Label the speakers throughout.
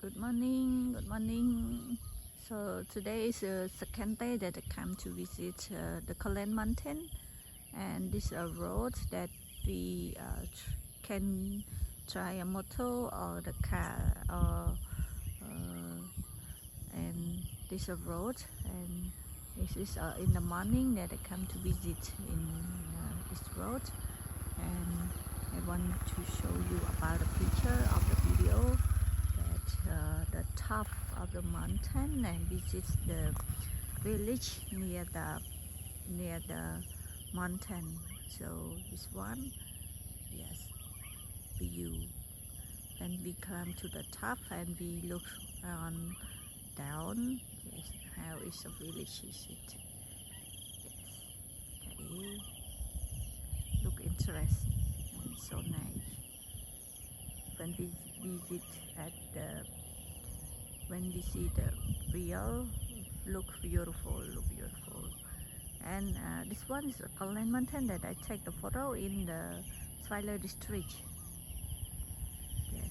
Speaker 1: Good morning, good morning. So today is the second day that I come to visit the Kulen Mountain, and this is a road that we can try a motor or the car, and this is a road, and this is in the morning that I come to visit in this road, and I want to show you about the picture of the video that the top of the mountain, and visit the village near the mountain. So this one, yes, view. When we climb to the top and we look on down, yes, how is the village is it? Yes, okay. Look interesting and so nice. When we visit at the, when we see the real, look beautiful. And this one is a Kulen Mountain that I take the photo in the Svay Leu District. Yes,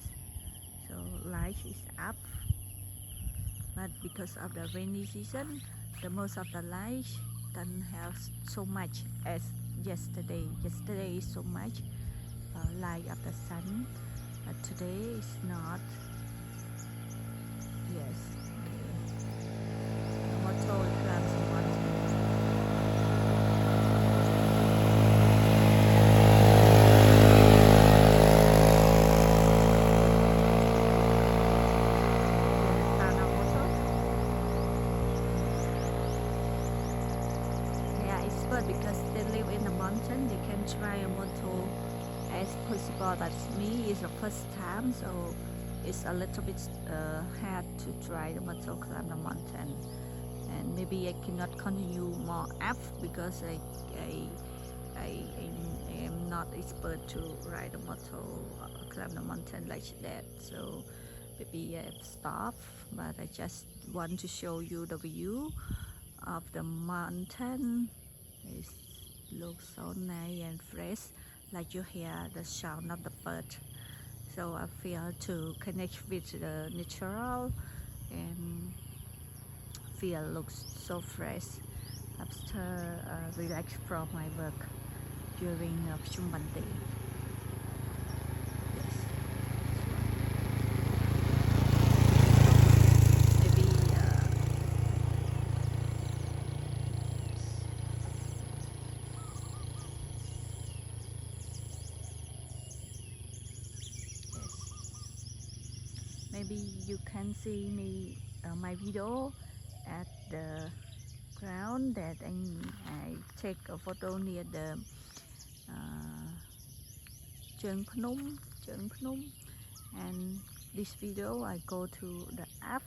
Speaker 1: so light is up, but because of the rainy season, the most of the light don't have so much as yesterday. Yesterday is so much light of the sun, but today is not. Yes, the motor climbs the mountain. Because they live in the mountain, they can try a motor as possible, but me is the first time, so it's a little bit hard to try the motor climb the mountain, and maybe I cannot continue more up because I am not expert to ride the motor climb the mountain like that, so maybe I have stop, but I just want to show you the view of the mountain. It looks so nice and fresh, like you hear the sound of the bird. So I feel to connect with the natural and feel looks so fresh after relax from my work during Phnom Kulen. Maybe you can see me my video at the ground that I take a photo near the Phnom, and this video I go to the up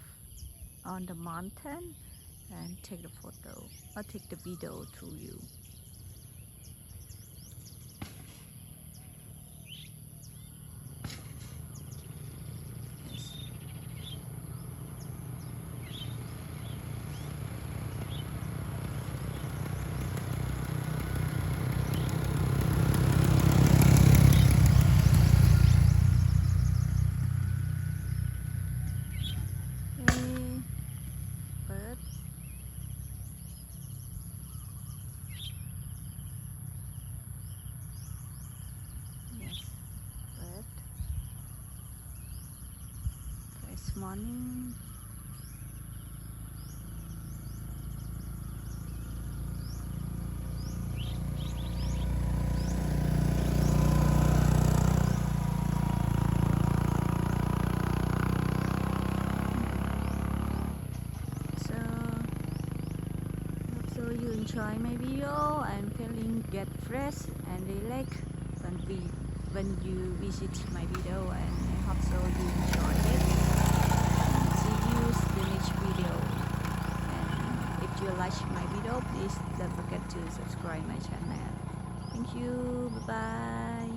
Speaker 1: on the mountain and take the photo or take the video to you. Morning. So you enjoy my video and feeling get fresh and relax when you visit my video, and I hope so you enjoy it. If you like my video, please don't forget to subscribe my channel. Thank you. Bye bye.